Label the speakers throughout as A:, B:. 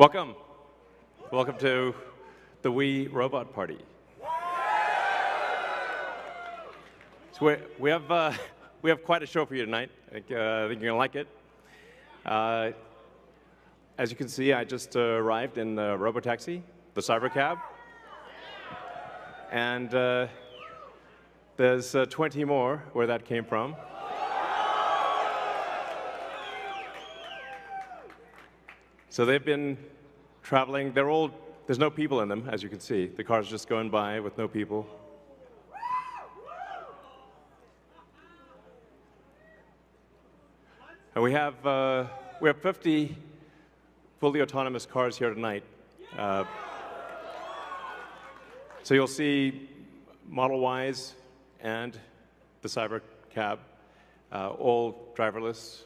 A: Welcome. Welcome to the Wii Robot Party. So we have quite a show for you tonight. I think you're going to like it. As you can see, I just arrived in the Robotaxi, the Cybercab. And there's 20 more where that came from. So they've been traveling. There's no people in them, as you can see. The car's just going by with no people. And we have 50 fully autonomous cars here tonight. So you'll see Model Ys and the Cybercab, all driverless.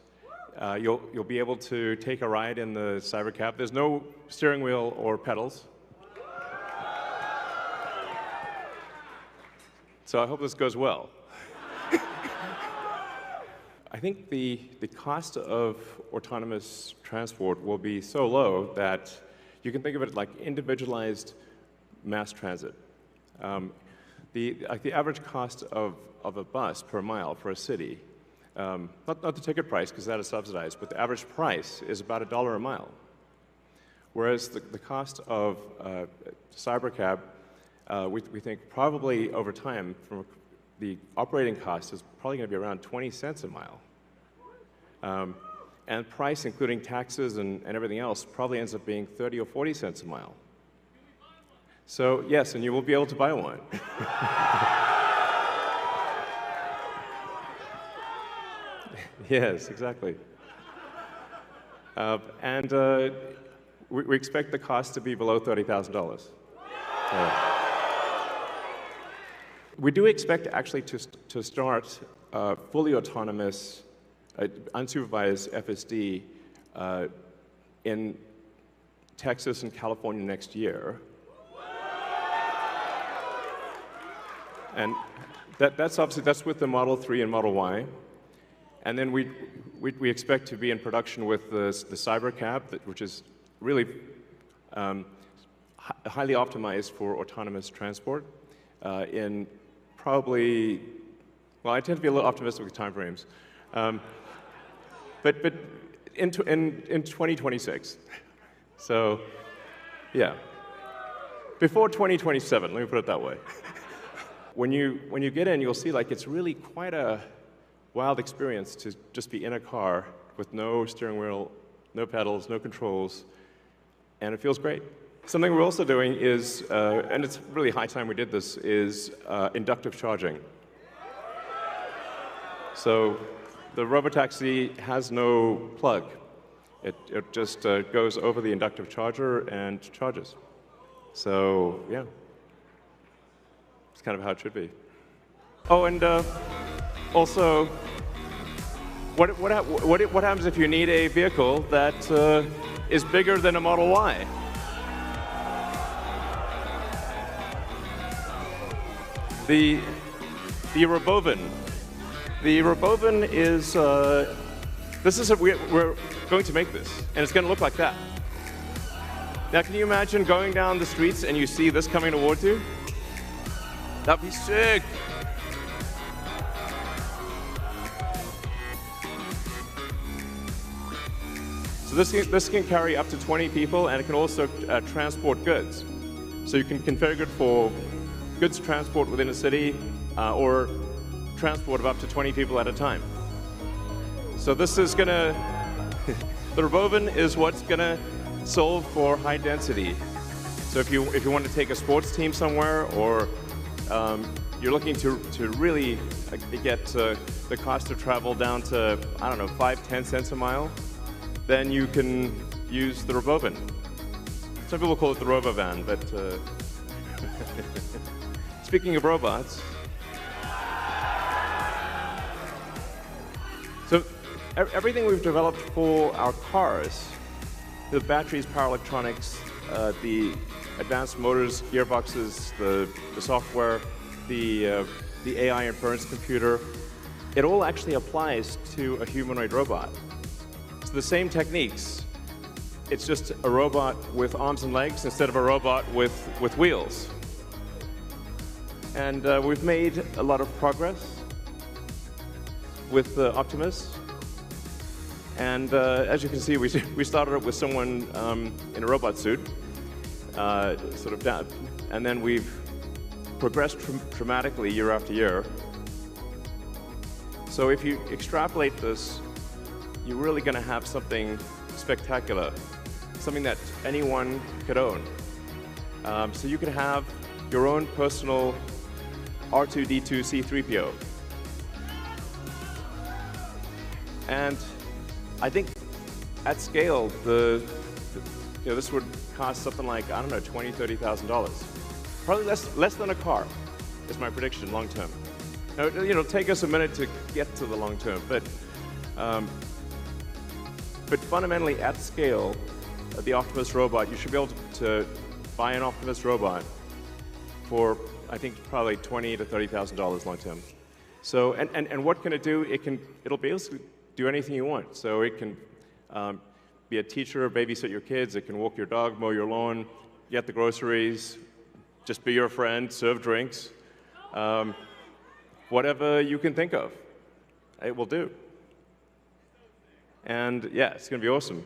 A: You'll be able to take a ride in the Cybercab. There's no steering wheel or pedals. So I hope this goes well. I think the cost of autonomous transport will be so low that you can think of it like individualized mass transit. The average cost of a bus per mile for a city, not the ticket price, because that is subsidized, but the average price is about $1 a mile. Whereas the cost of Cybercab, we think probably over time, the operating cost is probably going to be around 20 cents a mile. And price, including taxes and everything else, probably ends up being 30 or 40 cents a mile. So yes, and you will be able to buy one. Yes, exactly. We expect the cost to be below $30,000. We do expect actually to start fully autonomous, unsupervised FSD in Texas and California next year. And that's with the Model 3 and Model Y. And then we expect to be in production with the Cybercab, which is really highly optimized for autonomous transport in probably, well, I tend to be a little optimistic with timeframes, but in 2026. So, yeah, before 2027. Let me put it that way. When you get in, you'll see like it's really quite a wild experience to just be in a car with no steering wheel, no pedals, no controls, and it feels great. Something we're also doing is, and it's really high time we did this, is inductive charging. So the Robotaxi has no plug. It just goes over the inductive charger and charges. So yeah, it's kind of how it should be. Oh, and also, what happens if you need a vehicle that is bigger than a Model Y? The Robovan. The Robovan is, we're going to make this, and it's going to look like that. Now, can you imagine going down the streets and you see this coming towards you? That'd be sick. So this can carry up to 20 people, and it can also transport goods. So you can configure it for goods transport within a city, or transport of up to 20 people at a time. So this is gonna, the Robovan is what's gonna solve for high density. So if you want to take a sports team somewhere, or you're looking to really get the cost of travel down to, I don't know, 5–10 cents a mile, then you can use the Robovan. Some people call it the Robovan, but speaking of robots, so everything we've developed for our cars, the batteries, power electronics, the advanced motors, gearboxes, the software, the AI inference computer, it all actually applies to a humanoid robot. So the same techniques it's just a robot with arms and legs instead of a robot with wheels. And we've made a lot of progress with the Optimus. And as you can see, we started up with someone in a robot suit, sort of down, and then we've progressed dramatically year after year. So if you extrapolate this, you're really going to have something spectacular, something that anyone could own. So you could have your own personal R2-D2 C-3PO. And I think at scale, this would cost something like, I don't know, $20,000, $30,000. Probably less than a car, is my prediction, long term. Now, it'll take us a minute to get to the long term, but fundamentally, at scale, the Optimus robot, you should be able to buy an Optimus robot for, I think, probably $20,000 to $30,000 long term. So, and what can it do? It'll basically do anything you want. So it can be a teacher, babysit your kids. It can walk your dog, mow your lawn, get the groceries, just be your friend, serve drinks. Whatever you can think of, it will do. And yeah, it's going to be awesome.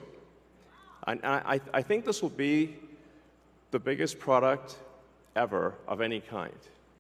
A: I think this will be the biggest product ever of any kind.